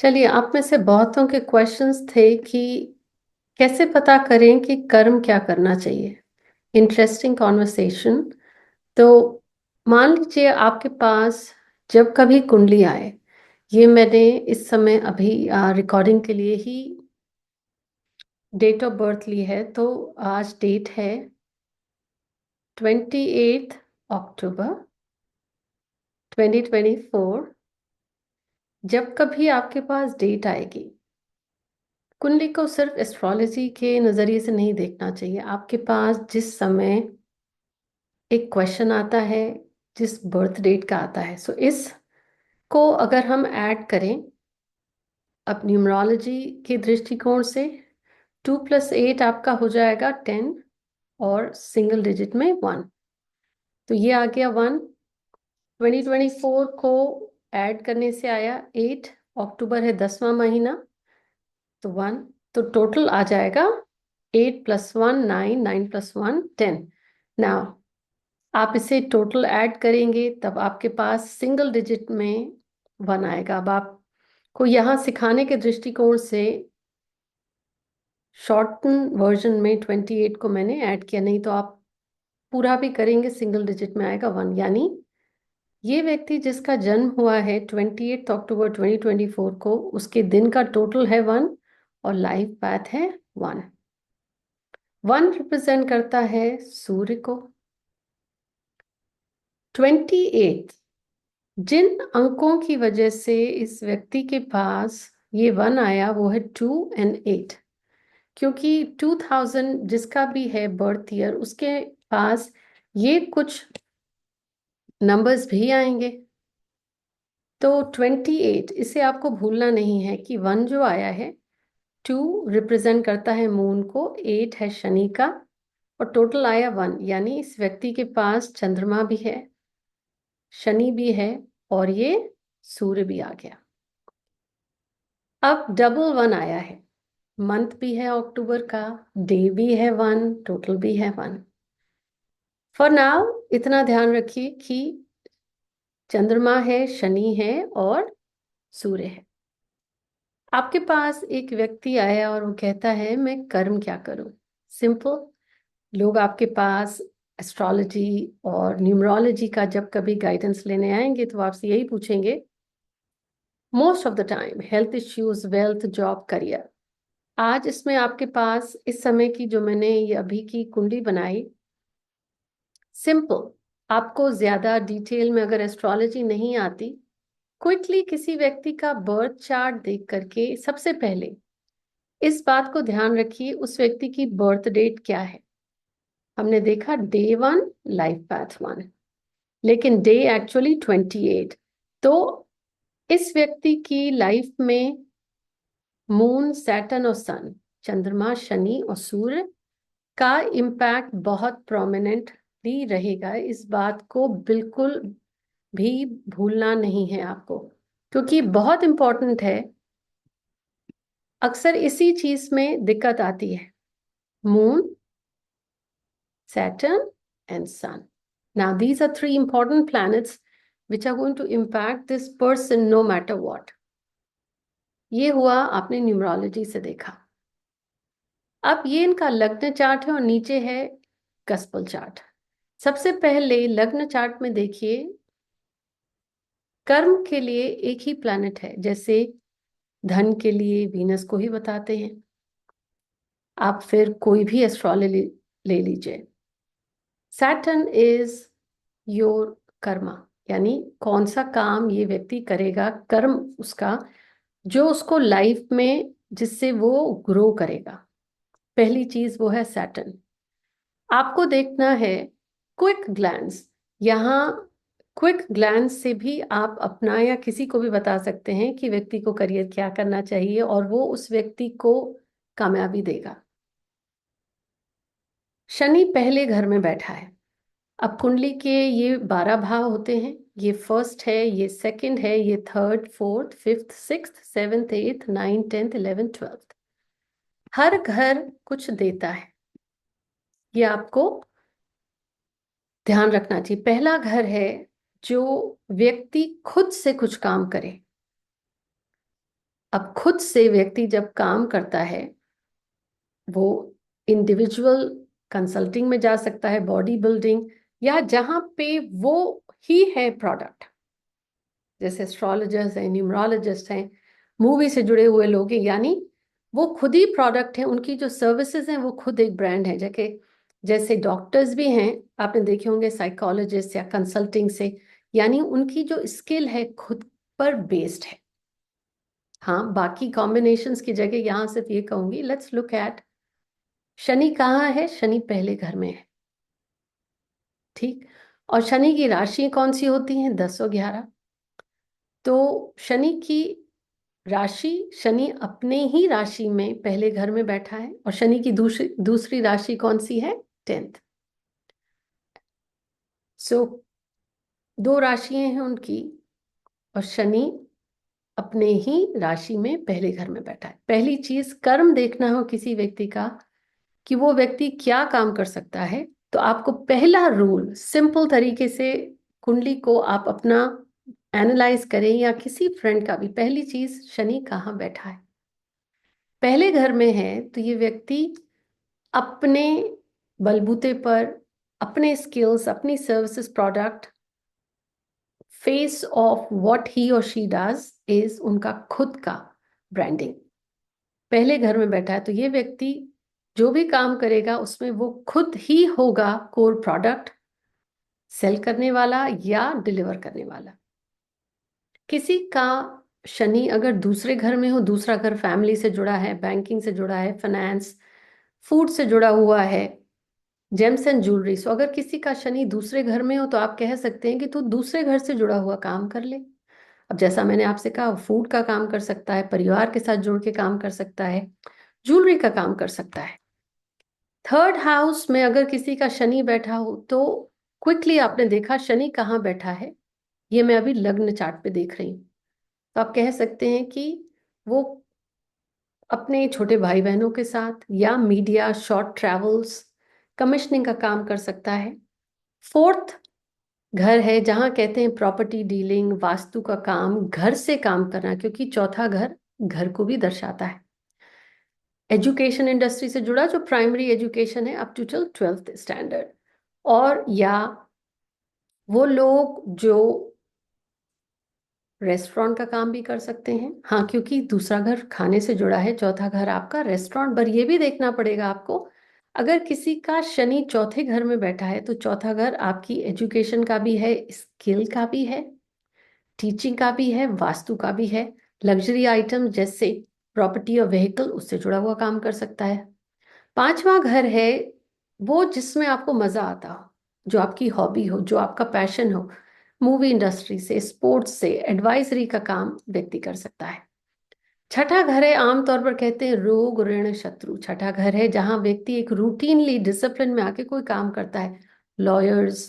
चलिए, आप में से बहुतों के क्वेश्चंस थे कि कैसे पता करें कि कर्म क्या करना चाहिए। Interesting conversation. तो मान लीजिए आपके पास जब कभी कुंडली आए, ये मैंने इस समय अभी रिकॉर्डिंग के लिए ही डेट ऑफ बर्थ ली है। तो आज डेट है 28 अक्टूबर 2024। जब कभी आपके पास डेट आएगी, कुंडली को सिर्फ एस्ट्रोलॉजी के नज़रिए से नहीं देखना चाहिए। आपके पास जिस समय एक क्वेश्चन आता है, जिस बर्थ डेट का आता है, सो इस को अगर हम ऐड करें अब न्यूमरोलॉजी के दृष्टिकोण से, 2 + 8 आपका हो जाएगा 10 और सिंगल डिजिट में 1। तो ये आ गया 1। 2024 को ऐड करने से आया 8। अक्टूबर है 10वां महीना, तो 1। तो टोटल आ जाएगा 8 + 1 9, 9 + 1 10। नाउ आप इसे टोटल ऐड करेंगे तब आपके पास सिंगल डिजिट में 1 आएगा। अब आपको यहाँ सिखाने के दृष्टिकोण से शॉर्टन वर्जन में 28 को मैंने ऐड किया, नहीं तो आप पूरा भी करेंगे सिंगल डिजिट में आएगा 1। यानी ये व्यक्ति जिसका जन्म हुआ है 28 अक्टूबर 2024 को, उसके दिन का टोटल है 1 और लाइफ पाथ है 1। 1 रिप्रेजेंट करता है सूर्य को। 28 जिन अंकों की वजह से इस व्यक्ति के पास ये 1 आया वो है 2 और 8। क्योंकि 2000 जिसका भी है बर्थ ईयर, उसके पास ये कुछ नंबर्स भी आएंगे। तो 28 इसे आपको भूलना नहीं है कि 1 जो आया है, 2 रिप्रेजेंट करता है मून को, 8 है शनि का और टोटल आया 1। यानी इस व्यक्ति के पास चंद्रमा भी है, शनि भी है और ये सूर्य भी आ गया। अब डबल 1 आया है, मंथ भी है अक्टूबर का, डे भी है 1, टोटल भी है 1। फॉर नाउ इतना ध्यान रखिए कि चंद्रमा है, शनि है और सूर्य है। आपके पास एक व्यक्ति आया और वो कहता है मैं कर्म क्या करूं। सिंपल। लोग आपके पास एस्ट्रोलॉजी और न्यूमरोलॉजी का जब कभी गाइडेंस लेने आएंगे तो आपसे यही पूछेंगे, most of the time health issues, wealth, job, career. आज इसमें आपके पास इस समय की जो मैंने ये अभी की कुंडली बनाई, सिंपल। आपको ज्यादा डिटेल में अगर एस्ट्रोलॉजी नहीं आती, क्विकली किसी व्यक्ति का बर्थ चार्ट देख करके सबसे पहले इस बात को ध्यान रखिए उस व्यक्ति की बर्थ डेट क्या है। हमने देखा डे 1 लाइफ पाथ 1, लेकिन डे एक्चुअली 28। तो इस व्यक्ति की लाइफ में मून, सैटर्न और सन, चंद्रमा, शनि और सूर्य का इम्पैक्ट बहुत प्रोमिनेंटली रहेगा। इस बात को बिल्कुल भी भूलना नहीं है आपको, क्योंकि बहुत इंपॉर्टेंट है। अक्सर इसी चीज में दिक्कत आती है, moon, Saturn and Sun. Now, these are three important planets which are going to impact this person no matter what. ये हुआ आपने न्यूमरोलॉजी से देखा। अब ये इनका लग्न चार्ट है और नीचे है गस्पल चार्ट। सबसे पहले लग्न चार्ट में देखिए, कर्म के लिए एक ही प्लैनेट है, जैसे धन के लिए वीनस को ही बताते हैं। आप फिर कोई भी एस्ट्रोलॉजी ले लीजिए, सैटर्न इज योर कर्मा, यानी कौन सा काम ये व्यक्ति करेगा, कर्म उसका जो उसको लाइफ में जिससे वो ग्रो करेगा। पहली चीज वो है सैटर्न। आपको देखना है क्विक ग्लैंस। यहाँ क्विक ग्लैंस से भी आप अपना या किसी को भी बता सकते हैं कि व्यक्ति को करियर क्या करना चाहिए और वो उस व्यक्ति को कामयाबी देगा। शनि पहले घर में बैठा है। अब कुंडली के ये 12 भाव होते हैं, ये फर्स्ट है, ये सेकंड है, ये third, fourth, fifth, sixth, seventh, eighth, 9, 10, 11, 12। हर घर कुछ देता है, ये आपको ध्यान रखना चाहिए। पहला घर है जो व्यक्ति खुद से कुछ काम करे। अब खुद से व्यक्ति जब काम करता है, वो इंडिविजुअल कंसल्टिंग में जा सकता है, बॉडी बिल्डिंग, या जहां पे वो ही है प्रोडक्ट, जैसे एस्ट्रोलॉजर्स हैं, न्यूमरोलॉजिस्ट हैं, मूवी से जुड़े हुए लोग हैं, यानी वो खुद ही प्रोडक्ट है, उनकी जो सर्विसेज हैं वो खुद एक ब्रांड है। जैसे जैसे डॉक्टर्स भी हैं, आपने देखे होंगे, साइकोलॉजिस्ट या कंसल्टिंग से, यानी उनकी जो स्किल है खुद पर बेस्ड है। हाँ, बाकी कॉम्बिनेशंस की जगह यहाँ सिर्फ ये कहूंगी, लेट्स लुक एट शनि कहाँ है। शनि पहले घर में है, ठीक। और शनि की राशि कौन सी होती है? 10 और 11। तो शनि की राशि, शनि अपने ही राशि में पहले घर में बैठा है, और शनि की दूसरी दूसरी राशि कौन सी है? 10th। सो दो राशियां हैं उनकी, और शनि अपने ही राशि में पहले घर में बैठा है। पहली चीज, कर्म देखना हो किसी व्यक्ति का कि वो व्यक्ति क्या काम कर सकता है, तो आपको पहला रूल सिंपल तरीके से कुंडली को आप अपना एनालाइज करें, या किसी फ्रेंड का भी, पहली चीज शनि कहाँ बैठा है। पहले घर में है तो ये व्यक्ति अपने बलबूते पर, अपने स्किल्स, अपनी services, product, face of what he और शी डज इज उनका खुद का ब्रांडिंग। पहले घर में बैठा है तो ये व्यक्ति जो भी काम करेगा उसमें वो खुद ही होगा कोर प्रोडक्ट सेल करने वाला या डिलीवर करने वाला। किसी का शनि अगर दूसरे घर में हो, दूसरा घर फैमिली से जुड़ा है, बैंकिंग से जुड़ा है, फाइनेंस, फूड से जुड़ा हुआ है, जेम्स एंड ज्वेलरी, सो अगर किसी का शनि दूसरे घर में हो तो आप कह सकते हैं कि तू दूसरे घर से जुड़ा हुआ काम कर ले। अब जैसा मैंने आपसे कहा, फूड का काम कर सकता है, परिवार के साथ जुड़ के काम कर सकता है, ज्वेलरी का काम कर सकता है। थर्ड हाउस में अगर किसी का शनि बैठा हो तो क्विकली आपने देखा शनि कहाँ बैठा है, ये मैं अभी लग्न चार्ट पे देख रही हूँ। तो आप कह सकते हैं कि वो अपने छोटे भाई बहनों के साथ, या मीडिया, शॉर्ट ट्रैवल्स, कमिश्निंग का काम कर सकता है। फोर्थ घर है जहां कहते हैं प्रॉपर्टी डीलिंग, वास्तु का काम, घर से काम करना, क्योंकि चौथा घर घर को भी दर्शाता है। एजुकेशन इंडस्ट्री से जुड़ा, जो प्राइमरी एजुकेशन है up to till 12th standard, और या वो लोग जो रेस्टोरेंट का काम भी कर सकते हैं। हाँ, क्योंकि दूसरा घर खाने से जुड़ा है, चौथा घर आपका रेस्टोरेंट। पर ये भी देखना पड़ेगा आपको, अगर किसी का शनि चौथे घर में बैठा है तो चौथा घर आपकी एजुकेशन का भी है, स्किल का भी है, टीचिंग का भी है, वास्तु का भी है। लग्जरी आइटम जैसे प्रॉपर्टी और व्हीकल, उससे जुड़ा हुआ काम कर सकता है। पांचवा घर है वो जिसमें आपको मजा आता हो, जो आपकी हॉबी हो, जो आपका पैशन हो। मूवी इंडस्ट्री से, स्पोर्ट्स से, एडवाइजरी का काम व्यक्ति कर सकता है। छठा घर है, आमतौर पर कहते हैं रोग ऋण शत्रु। छठा घर है जहां व्यक्ति एक रूटीनली डिसिप्लिन में आके कोई काम करता है। लॉयर्स,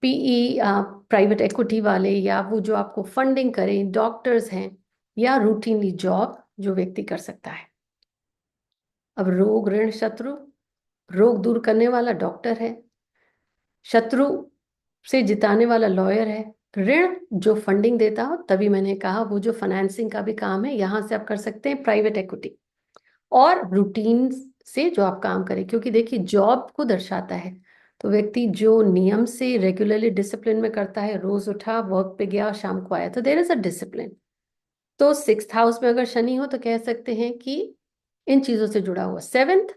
पीई, प्राइवेट इक्विटी वाले, या वो जो आपको फंडिंग करें, डॉक्टर्स हैं, या रूटीनली जॉब जो व्यक्ति कर सकता है। अब रोग ऋण शत्रु, रोग दूर करने वाला डॉक्टर है, शत्रु से जिताने वाला लॉयर है, ऋण जो फंडिंग देता हो, तभी मैंने कहा वो जो फाइनेंसिंग का भी काम है, यहां से आप कर सकते हैं प्राइवेट इक्विटी। और रूटीन से जो आप काम करें, क्योंकि देखिए जॉब को दर्शाता है, तो व्यक्ति जो नियम से रेगुलरली डिसिप्लिन में करता है, रोज उठा, वर्क पे गया, शाम को आया, तो देयर इज अ डिसिप्लिन। तो 6th हाउस में अगर शनि हो तो कह सकते हैं कि इन चीजों से जुड़ा हुआ। 7th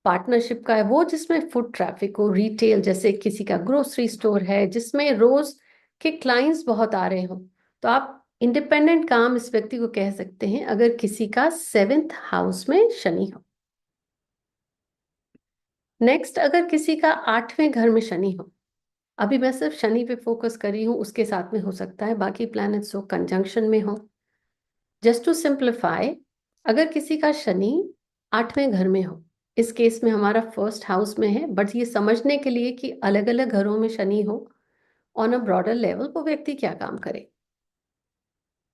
पार्टनरशिप का है वो जिसमें फुट ट्रैफिक हो, रिटेल, जैसे किसी का ग्रोसरी स्टोर है जिसमें रोज के क्लाइंट्स बहुत आ रहे हो, तो आप इंडिपेंडेंट काम इस व्यक्ति को कह सकते हैं अगर किसी का 7th हाउस में शनि हो। नेक्स्ट, अगर किसी का 8वें घर में शनि हो, अभी मैं सिर्फ शनि पे फोकस कर रही हूँ, उसके साथ में हो सकता है बाकी प्लैनेट्स हो कंजंक्शन में हो। जस्ट टू सिंप्लीफाई, अगर किसी का शनि 8वें घर में हो, इस केस में हमारा फर्स्ट हाउस में है, बट ये समझने के लिए कि अलग अलग घरों में शनि हो, ऑन अ ब्रॉडर लेवल वो व्यक्ति क्या काम करे।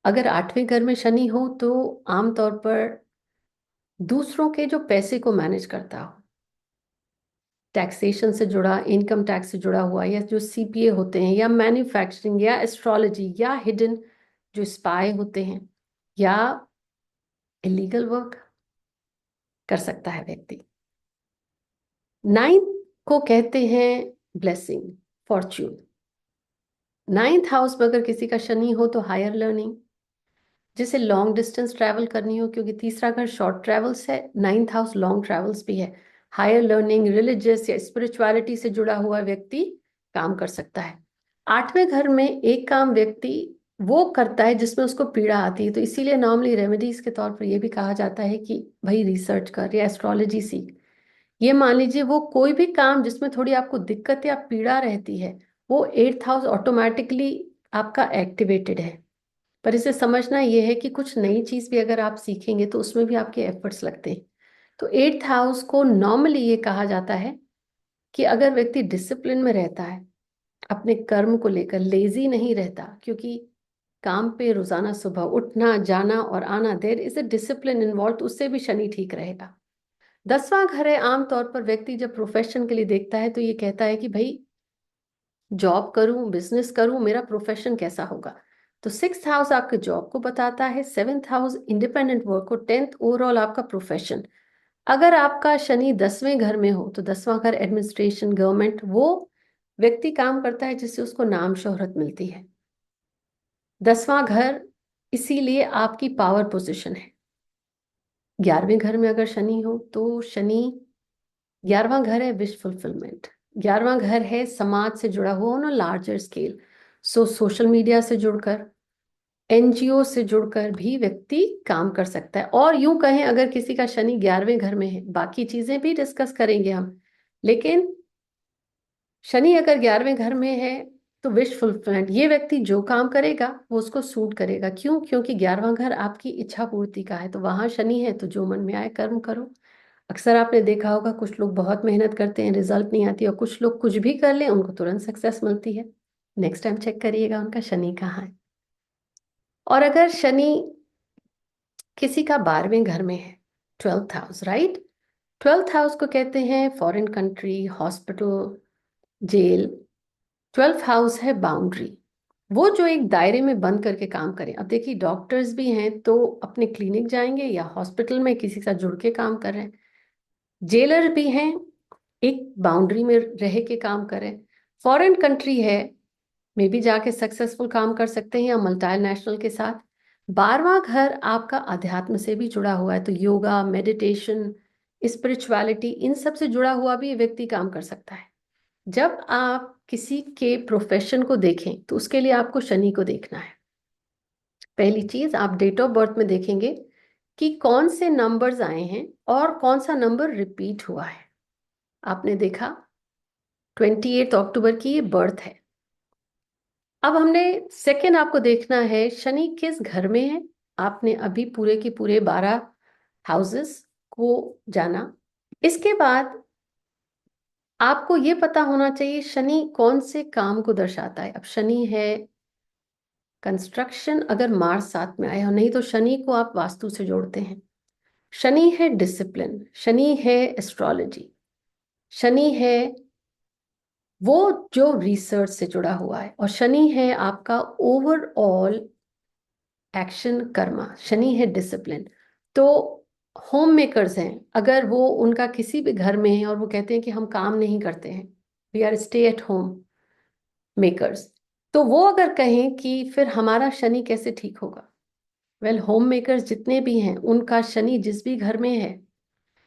अगर 8वें घर में शनि हो तो आमतौर पर दूसरों के जो पैसे को मैनेज करता हो, टैक्सेशन से जुड़ा, इनकम टैक्स से जुड़ा हुआ, या जो सीपीए होते हैं, या मैन्युफैक्चरिंग, या एस्ट्रोलॉजी, या हिडन जो स्पाई होते हैं, या इलीगल वर्क कर सकता है व्यक्ति। नाइन्थ को कहते हैं ब्लेसिंग, फॉर्च्यून। नाइन्थ हाउस में अगर किसी का शनि हो तो हायर लर्निंग, जिसे लॉन्ग डिस्टेंस ट्रैवल करनी हो, क्योंकि तीसरा घर शॉर्ट ट्रैवल्स है, नाइन्थ हाउस लॉन्ग ट्रैवल्स भी है। हायर लर्निंग, रिलीजियस या स्पिरिचुअलिटी से जुड़ा हुआ व्यक्ति काम कर सकता है। आठवें घर में एक काम व्यक्ति वो करता है जिसमें उसको पीड़ा आती है, तो इसीलिए नॉर्मली रेमेडीज के तौर पर यह भी कहा जाता है कि भाई रिसर्च कर या एस्ट्रोलॉजी सीख। ये मान लीजिए वो कोई भी काम जिसमें थोड़ी आपको दिक्कत या पीड़ा रहती है, वो एट्थ हाउस ऑटोमेटिकली आपका एक्टिवेटेड है। पर इसे समझना यह है कि कुछ नई चीज भी अगर आप सीखेंगे तो उसमें भी आपके एफर्ट्स लगते हैं। तो एट्थ हाउस को नॉर्मली ये कहा जाता है कि अगर व्यक्ति डिसिप्लिन में रहता है, अपने कर्म को लेकर लेजी नहीं रहता, क्योंकि काम पे रोजाना सुबह उठना जाना और आना, there is a discipline involve, तो उससे भी शनि ठीक रहेगा। 10वां घर है, आमतौर पर व्यक्ति जब प्रोफेशन के लिए देखता है तो ये कहता है कि भाई जॉब करूं, बिजनेस करूं, मेरा प्रोफेशन कैसा होगा। तो सिक्स्थ हाउस आपके जॉब को बताता है, सेवेंथ हाउस इंडिपेंडेंट वर्क को, टेंथ ओवरऑल आपका प्रोफेशन। अगर आपका शनि 10वें घर में हो तो 10वां घर एडमिनिस्ट्रेशन, गवर्नमेंट, वो व्यक्ति काम करता है जिससे उसको नाम शोहरत मिलती है। 10वां घर इसीलिए आपकी पावर पोजीशन है। 11वें घर में अगर शनि हो तो शनि, 11वां घर है विश फुलफिलमेंट, 11वां घर है समाज से जुड़ा हुआ ना, लार्जर स्केल। सो सोशल मीडिया से जुड़कर, एनजीओ से जुड़कर भी व्यक्ति काम कर सकता है। और यूं कहें अगर किसी का शनि 11वें घर में है, बाकी चीजें भी डिस्कस करेंगे हम, लेकिन शनि अगर 11वें घर में है तो विश फुलफिलमेंट, ये व्यक्ति जो काम करेगा वो उसको सूट करेगा। क्यों? क्योंकि 11वां घर आपकी इच्छा पूर्ति का है, तो वहां शनि है तो जो मन में आए कर्म करो। अक्सर आपने देखा होगा कुछ लोग बहुत मेहनत करते हैं, रिजल्ट नहीं आती, और कुछ लोग कुछ भी कर लें उनको तुरंत सक्सेस मिलती है। नेक्स्ट टाइम चेक करिएगा उनका शनि कहाँ है। और अगर शनि किसी का 12वें घर में है, 12th house, right, 12th house को कहते हैं foreign country, hospital, jail. 12th house है बाउंड्री, वो जो एक दायरे में बंद करके काम करें। अब देखिए डॉक्टर्स भी हैं तो अपने क्लिनिक जाएंगे या हॉस्पिटल में किसी के साथ जुड़ के काम कर रहे हैं, जेलर भी हैं, एक बाउंड्री में रह के काम करें। फॉरेन कंट्री है, मे भी जाके सक्सेसफुल काम कर सकते हैं या मल्टी नेशनल के साथ। 12वां घर आपका अध्यात्म से भी जुड़ा हुआ है, तो योगा, मेडिटेशन, स्पिरिचुअलिटी, इन सब से जुड़ा हुआ भी ये व्यक्ति काम कर सकता है। जब आप किसी के प्रोफेशन को देखें तो उसके लिए आपको शनि को देखना है। पहली चीज, आप डेट ऑफ बर्थ में देखेंगे कि कौन से नंबर्स आए हैं और कौन सा नंबर रिपीट हुआ है। आपने देखा 28 अक्टूबर की ये बर्थ है। अब हमने सेकेंड आपको देखना है शनि किस घर में है। आपने अभी पूरे के पूरे 12 हाउसेस को जाना। इसके बाद आपको ये पता होना चाहिए शनि कौन से काम को दर्शाता है। अब शनि है कंस्ट्रक्शन, अगर मार्स साथ में आया हो, नहीं तो शनि को आप वास्तु से जोड़ते हैं। शनि है डिसिप्लिन, शनि है एस्ट्रोलॉजी, शनि है वो जो रिसर्च से जुड़ा हुआ है, और शनि है आपका ओवरऑल एक्शन कर्मा, शनि है डिसिप्लिन। तो होम मेकर्स हैं, अगर वो उनका किसी भी घर में है और वो कहते हैं कि हम काम नहीं करते हैं, we are stay at home makers, तो वो अगर कहें कि फिर हमारा शनि कैसे ठीक होगा। वेल, होम मेकर्स जितने भी हैं उनका शनि जिस भी घर में है,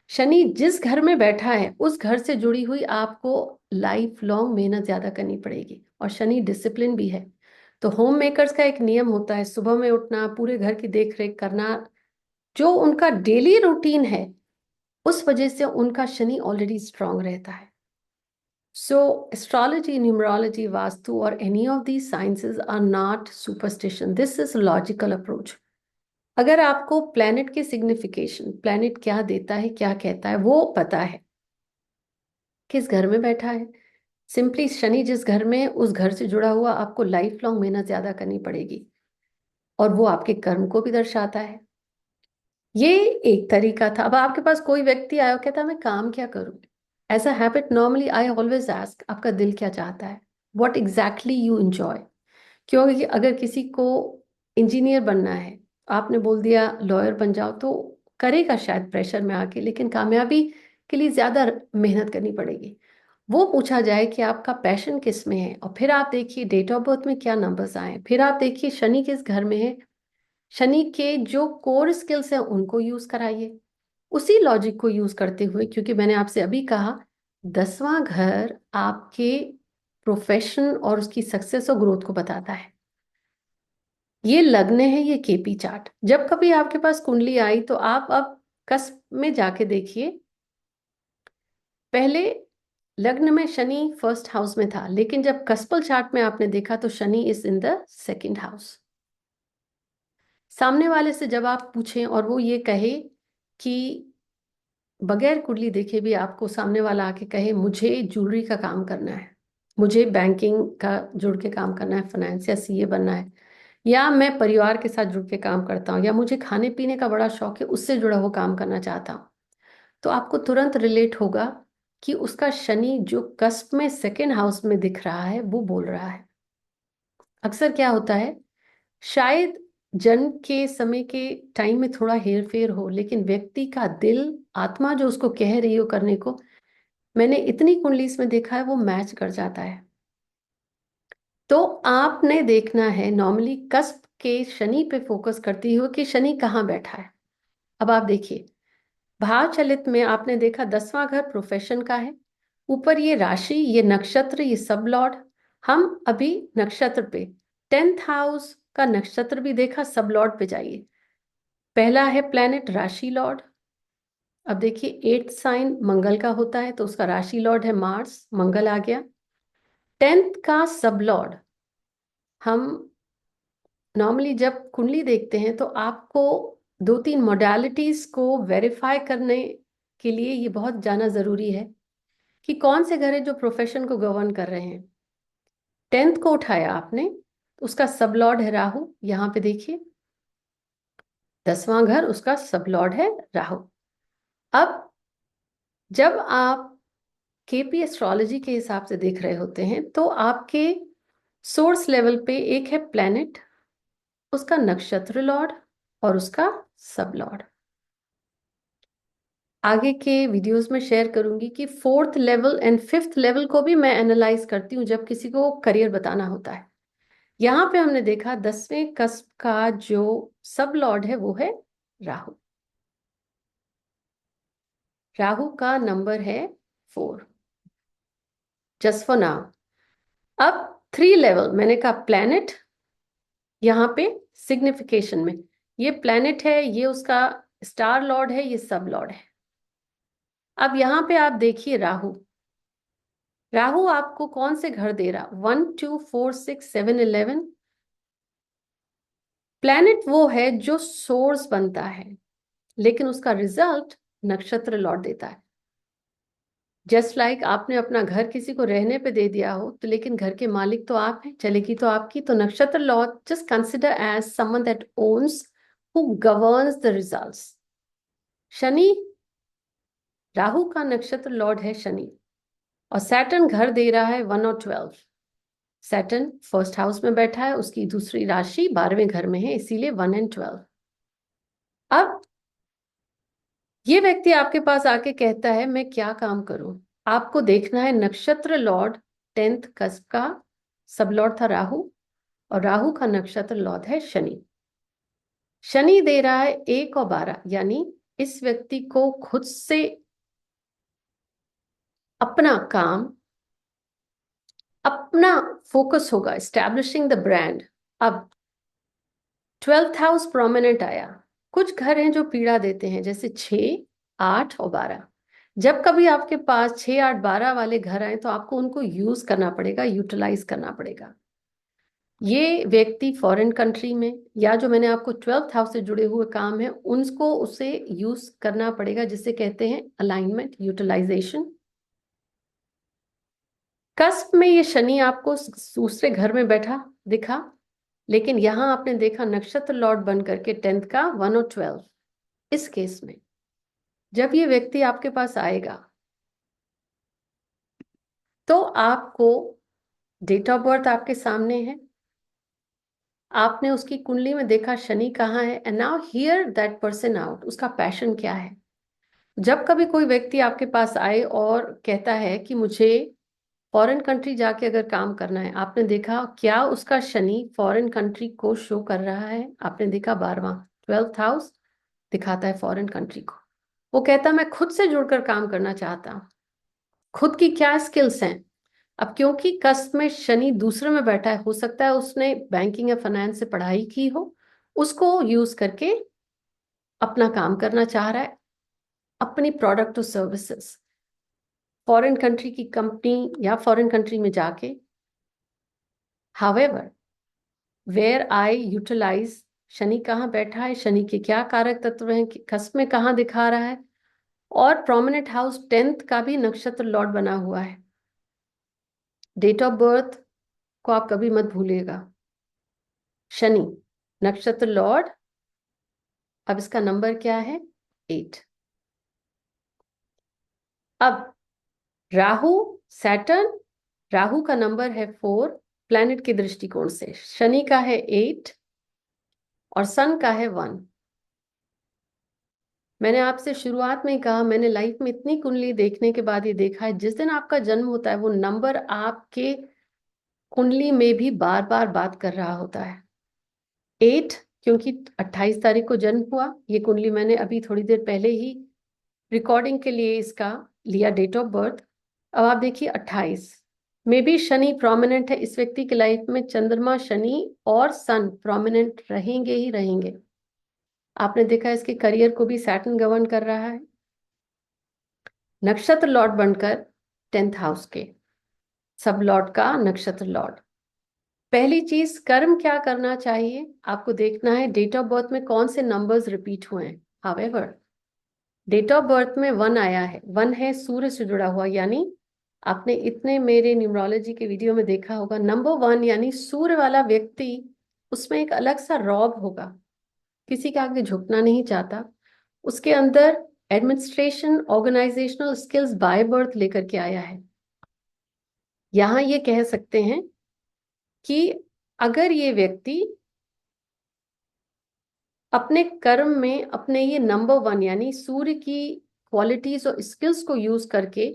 शनि जिस घर में बैठा है उस घर से जुड़ी हुई आपको लाइफ लॉन्ग मेहनत ज्यादा करनी पड़ेगी। और शनि डिसिप्लिन भी है, तो होम मेकर्स का एक नियम होता है सुबह में उठना, पूरे घर की देख रेख करना, जो उनका डेली रूटीन है, उस वजह से उनका शनि ऑलरेडी स्ट्रांग रहता है। सो एस्ट्रोलॉजी, न्यूमरोलॉजी, वास्तु और any of these sciences are not superstition, this is logical approach. अगर आपको प्लैनेट के सिग्निफिकेशन, प्लैनेट क्या देता है, क्या कहता है, वो पता है, किस घर में बैठा है, सिंपली शनि जिस घर में है उस घर से जुड़ा हुआ आपको लाइफ लॉन्ग मेहनत ज्यादा करनी पड़ेगी, और वो आपके कर्म को भी दर्शाता है। ये एक तरीका था। अब आपके पास कोई व्यक्ति आया और कहता मैं काम क्या करूं, as a habit normally I always ask आपका दिल क्या चाहता है, व्हाट एग्जैक्टली यू एंजॉय। क्योंकि अगर किसी को इंजीनियर बनना है आपने बोल दिया लॉयर बन जाओ, तो करेगा शायद प्रेशर में आके, लेकिन कामयाबी के लिए ज्यादा मेहनत करनी पड़ेगी। वो पूछा जाए कि आपका पैशन किस में है, और फिर आप देखिए डेट ऑफ बर्थ में क्या नंबर्स आए, फिर आप देखिए शनि किस घर में है, शनि के जो कोर स्किल्स हैं उनको यूज कराइए। उसी लॉजिक को यूज करते हुए, क्योंकि मैंने आपसे अभी कहा 10वां घर आपके प्रोफेशन और उसकी सक्सेस और ग्रोथ को बताता है। ये लग्न है, ये केपी चार्ट। जब कभी आपके पास कुंडली आई तो आप अब कस्प में जाके देखिए। पहले लग्न में शनि फर्स्ट हाउस में था, लेकिन जब कस्पल चार्ट में आपने देखा तो Shani is in the second house. सामने वाले से जब आप पूछें और वो ये कहे कि बगैर कुंडली देखे भी आपको सामने वाला आके कहे मुझे ज्वेलरी का काम करना है, मुझे बैंकिंग का जुड़ के काम करना है, फाइनेंस या सीए बनना है, या मैं परिवार के साथ जुड़ के काम करता हूँ, या मुझे खाने पीने का बड़ा शौक है उससे जुड़ा हुआ काम करना चाहता हूँ, तो आपको तुरंत रिलेट होगा कि उसका शनि जो कस्प में सेकेंड हाउस में दिख रहा है वो बोल रहा है। अक्सर क्या होता है, शायद जन्म के समय के टाइम में थोड़ा हेर फेर हो, लेकिन व्यक्ति का दिल, आत्मा जो उसको कह रही हो करने को, मैंने इतनी कुंडलीस में देखा है वो मैच कर जाता है। तो आपने देखना है नॉर्मली कस्प के शनि पे फोकस करती हो कि शनि कहाँ बैठा है। अब आप देखिए भाव चलित में आपने देखा 10वां घर प्रोफेशन का है, ऊपर ये राशि, ये नक्षत्र, ये सब लॉर्ड। हम अभी नक्षत्र पे 10th हाउस का नक्षत्र भी देखा, सब लॉर्ड पे जाइए। पहला है प्लेनेट राशि लॉर्ड। अब देखिए 8th साइन मंगल का होता है, तो उसका राशि लॉर्ड है मार्स, मंगल आ गया। 10th का सब लॉर्ड, हम नॉर्मली जब कुंडली देखते हैं तो आपको दो तीन मोडालिटीज को वेरीफाई करने के लिए ये बहुत जाना जरूरी है कि कौन से घर है जो प्रोफेशन को गवर्न कर रहे हैं। 10th को उठाया आपने, उसका सब लॉर्ड है राहु, यहाँ पे देखिए 10वां घर उसका सब लॉर्ड है राहु। अब जब आप केपी एस्ट्रोलॉजी के हिसाब से देख रहे होते हैं तो आपके सोर्स लेवल पे एक है प्लेनेट, उसका नक्षत्र लॉर्ड और उसका सब लॉर्ड। आगे के वीडियोस में शेयर करूंगी कि 4th level and 5th level को भी मैं एनालाइज करती हूँ जब किसी को करियर बताना होता है। यहाँ पे हमने देखा 10वें कस्प का जो सब लॉर्ड है वो है राहु। राहु का नंबर है 4, जस्ट फॉर नाउ। अब 3 लेवल मैंने कहा प्लैनेट, यहाँ पे सिग्निफिकेशन में ये प्लैनेट है, ये उसका स्टार लॉर्ड है, ये सब लॉर्ड है। अब यहाँ पे आप देखिए राहु, राहु आपको कौन से घर दे रहा, 1 2 4 6 7 11। प्लैनेट वो है जो सोर्स बनता है, लेकिन उसका रिजल्ट नक्षत्र लौट देता है। जस्ट लाइक आपने अपना घर किसी को रहने पे दे दिया हो, तो लेकिन घर के मालिक तो आप हैं, चलेगी तो आपकी, तो नक्षत्र lord just consider as someone that owns, who governs the results. Shani, Rahu का नक्षत्र लॉर्ड है शनि, और सैटर्न घर दे रहा है 1 और 12। सैटर्न फर्स्ट हाउस में बैठा है, उसकी दूसरी राशि 12वें घर में है, इसीलिए 1 एंड 12। अब ये व्यक्ति आपके पास आके कहता है मैं क्या काम करूं, आपको देखना है नक्षत्र लॉर्ड 10th कस्प का सब लॉर्ड था राहु, और राहु का नक्षत्र लॉर्ड है शनि। शनि दे रहा है 1 और 12, यानी इस व्यक्ति को खुद से अपना काम, अपना फोकस होगा, एस्टैब्लिशिंग द ब्रांड। अब 12th हाउस प्रोमिनेंट आया। कुछ घर हैं जो पीड़ा देते हैं, जैसे 6 8 और 12। जब कभी आपके पास 6 8 12 वाले घर आए तो आपको उनको यूज करना पड़ेगा, यूटिलाइज करना पड़ेगा। ये व्यक्ति फॉरेन कंट्री में, या जो मैंने आपको 12th हाउस से जुड़े हुए काम है उनको उसे यूज करना पड़ेगा, जिसे कहते हैं अलाइनमेंट, यूटिलाइजेशन। कस्प में ये शनि आपको दूसरे घर में बैठा दिखा, लेकिन यहां आपने देखा नक्षत्र लॉर्ड बन करके 10th का 1 और 12। इस केस में जब ये व्यक्ति आपके पास आएगा तो आपको डेट ऑफ बर्थ आपके सामने है, आपने उसकी कुंडली में देखा शनि कहाँ है, and now here that person out, उसका पैशन क्या है। जब कभी कोई व्यक्ति आपके पास आए और कहता है कि मुझे फॉरेन कंट्री जाके अगर काम करना है, आपने देखा क्या उसका शनि फॉरेन कंट्री को शो कर रहा है? आपने देखा 12वां 12th हाउस दिखाता है फॉरेन कंट्री को। वो कहता मैं खुद से जुड़कर काम करना चाहता हूँ, खुद की क्या स्किल्स हैं। अब क्योंकि कस्प में शनि दूसरे में बैठा है, हो सकता है उसने बैंकिंग या फाइनेंस से पढ़ाई की हो, उसको यूज करके अपना काम करना चाह रहा है, अपनी प्रोडक्ट और सर्विसेज फॉरेन कंट्री की कंपनी या फॉरेन कंट्री में जाके। However where I utilize, Shani कहाँ बैठा है, शनि के क्या कारक तत्व हैं, कस्प में कहाँ दिखा रहा है, और प्रोमिनेंट हाउस 10th का भी नक्षत्र लॉर्ड बना हुआ है। डेट ऑफ बर्थ को आप कभी मत भूलिएगा। शनि नक्षत्र लॉर्ड, अब इसका नंबर क्या है? 8। अब राहु सैटर्न, राहु का नंबर है 4 प्लैनेट के दृष्टिकोण से, शनि का है 8 और सन का है 1। मैंने आपसे शुरुआत में ही कहा, मैंने लाइफ में इतनी कुंडली देखने के बाद ये देखा है, जिस दिन आपका जन्म होता है वो नंबर आपके कुंडली में भी बार बार बात कर रहा होता है। 8 क्योंकि 28 तारीख को जन्म हुआ, ये कुंडली मैंने अभी थोड़ी देर पहले ही रिकॉर्डिंग के लिए इसका लिया डेट ऑफ बर्थ। अब आप देखिए 28 में भी शनि प्रोमिनेंट है इस व्यक्ति की लाइफ में, चंद्रमा शनि और सन प्रोमिनेंट रहेंगे ही रहेंगे। आपने देखा इसके करियर को भी सैटर्न गवर्न कर रहा है, नक्षत्र लॉर्ड बनकर 10th हाउस के सब लॉर्ड का नक्षत्र लॉर्ड। पहली चीज कर्म क्या करना चाहिए आपको देखना है, डेट ऑफ बर्थ में कौन से नंबर्स रिपीट हुए हैं। हावेवर डेट ऑफ बर्थ में 1 आया है, 1 है सूर्य से जुड़ा हुआ, यानी आपने इतने मेरे न्यूमरोलॉजी के वीडियो में देखा होगा, नंबर 1 यानी सूर्य वाला व्यक्ति, उसमें एक अलग सा रौब होगा, किसी के आगे झुकना नहीं चाहता, उसके अंदर administration organizational skills by birth लेकर के आया है। यहां ये कह सकते हैं कि अगर ये व्यक्ति अपने कर्म में अपने ये नंबर 1 यानी सूर्य की क्वालिटीज और स्किल्स को यूज करके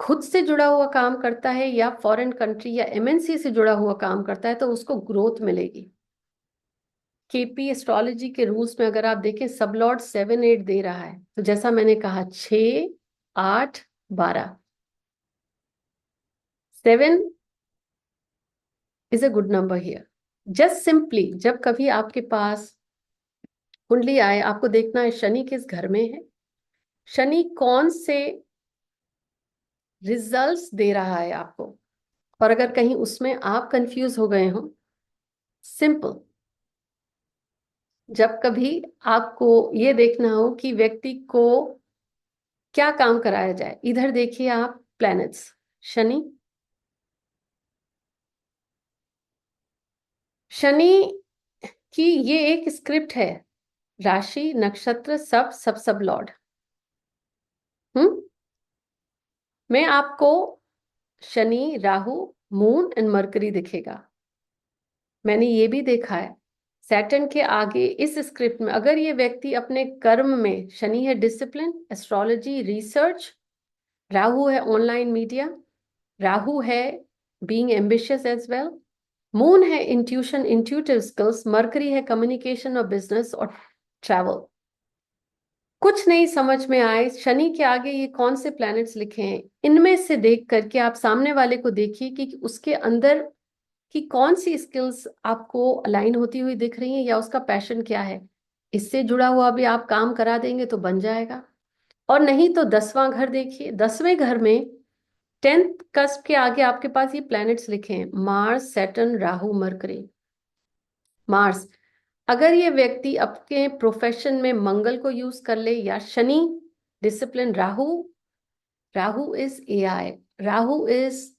खुद से जुड़ा हुआ काम करता है या फॉरेन कंट्री या एमएनसी से जुड़ा हुआ काम करता है, तो उसको ग्रोथ मिलेगी। केपी एस्ट्रोलॉजी के रूल्स में अगर आप देखें, सब लॉर्ड 7 8 दे रहा है, तो जैसा मैंने कहा 6 8 12, 7 is a good number here. Just simply जब कभी आपके पास कुंडली आए, आपको देखना है शनि किस घर में है, शनि कौन से रिजल्ट्स दे रहा है आपको। और अगर कहीं उसमें आप कंफ्यूज हो गए हो, सिंपल, जब कभी आपको ये देखना हो कि व्यक्ति को क्या काम कराया जाए, इधर देखिए आप प्लैनेट्स, शनि, शनि की ये एक स्क्रिप्ट है, राशि नक्षत्र सब लॉर्ड। हम्म, मैं आपको Shani Rahu moon and mercury दिखेगा। मैंने ये भी देखा है सैटर्न के आगे इस स्क्रिप्ट में, अगर ये व्यक्ति अपने कर्म में, शनि है डिसिप्लिन एस्ट्रोलॉजी रिसर्च, राहु है ऑनलाइन मीडिया, राहु है being ambitious as well, moon है इंट्यूशन इंट्यूटिव स्किल्स, मरकरी है कम्युनिकेशन और बिजनेस और ट्रैवल। कुछ नहीं समझ में आए, शनि के आगे ये कौन से प्लैनेट्स लिखे हैं, इनमें से देख करके आप सामने वाले को देखिए कि उसके अंदर कि कौन सी स्किल्स आपको अलाइन होती हुई दिख रही हैं या उसका पैशन क्या है। इससे जुड़ा हुआ भी आप काम करा देंगे तो बन जाएगा। और नहीं तो 10वां घर देखिए, 10वें घर में 10th कस्प के आगे आपके पास ये प्लैनेट्स लिखे हैं, Mars Saturn Rahu mercury. Mars, अगर ये व्यक्ति अपने प्रोफेशन में मंगल को यूज कर ले, या Shani discipline, Rahu, Rahu is AI, Rahu is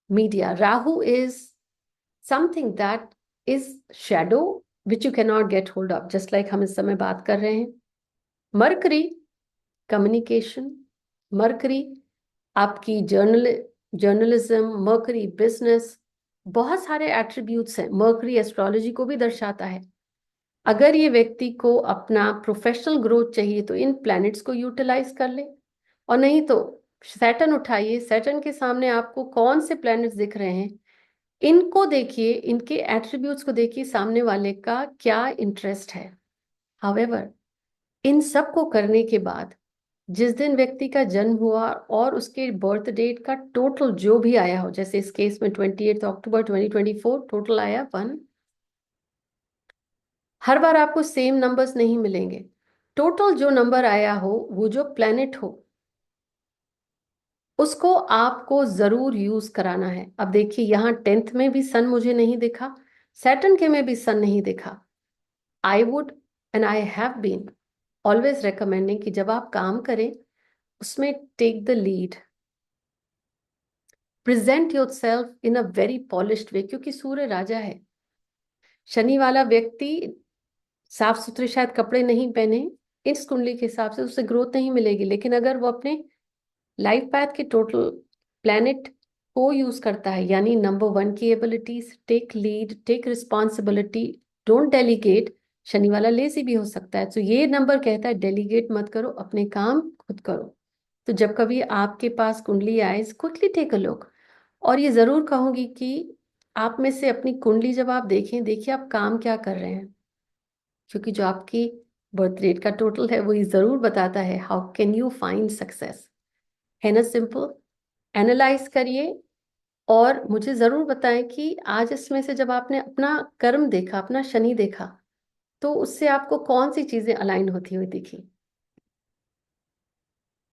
media, Rahu is something that is shadow which you cannot get hold of, just like हम इस समय बात कर रहे हैं। मरकरी कम्युनिकेशन, मरकरी आपकी जर्नलिज्म, मरकरी बिजनेस, बहुत सारे एट्रीब्यूट्स हैं, मर्करी एस्ट्रोलॉजी को भी दर्शाता है। अगर ये व्यक्ति को अपना प्रोफेशनल ग्रोथ चाहिए तो इन प्लैनेट्स को यूटिलाइज कर ले, और नहीं तो सैटर्न उठाइए, सैटर्न के सामने आपको कौन से प्लैनेट्स दिख रहे हैं, इनको देखिए, इनके एट्रीब्यूट्स को देखिए, सामने वाले का क्या इंटरेस्ट है। हावेवर, इन सब को करने के बाद जिस दिन व्यक्ति का जन्म हुआ और उसके बर्थ डेट का टोटल जो भी आया हो, जैसे इस केस में 28 अक्टूबर 2024 टोटल आया 1, हर बार आपको सेम नंबर्स नहीं मिलेंगे। टोटल जो नंबर आया हो, वो जो प्लेनेट हो, उसको आपको जरूर यूज कराना है। अब देखिए, यहाँ 10th में भी सन मुझे नहीं दिखा, सैटर्न के में भी सन नहीं दिखा। I would and I have been always recommending कि जब आप काम करें उसमें take the lead, present your self in a very polished way, क्योंकि सूर्य राजा है। शनि वाला व्यक्ति साफ सुथरे शायद कपड़े नहीं पहने, इस कुंडली के हिसाब से उसे ग्रोथ नहीं मिलेगी, लेकिन अगर वो अपने लाइफ पाथ के टोटल प्लैनेट को यूज करता है, यानी नंबर 1 की abilities, take lead, take responsibility, don't delegate. Shani वाला लेजी भी हो सकता है, तो ये नंबर कहता है डेलीगेट मत करो, अपने काम खुद करो। तो जब कभी आपके पास कुंडली आए, क्विकली टेक अ लुक। और ये जरूर कहूंगी कि आप में से अपनी कुंडली जब आप देखें, देखिए आप काम क्या कर रहे हैं, क्योंकि जो आपकी बर्थ रेट का टोटल है वो ये जरूर बताता है how can you find success. है ना सिंपल? एनालाइज करिए और मुझे जरूर बताएं कि आज इसमें से जब आपने अपना कर्म देखा, अपना शनि देखा, तो उससे आपको कौन सी चीजें अलाइन होती हुई दिखी।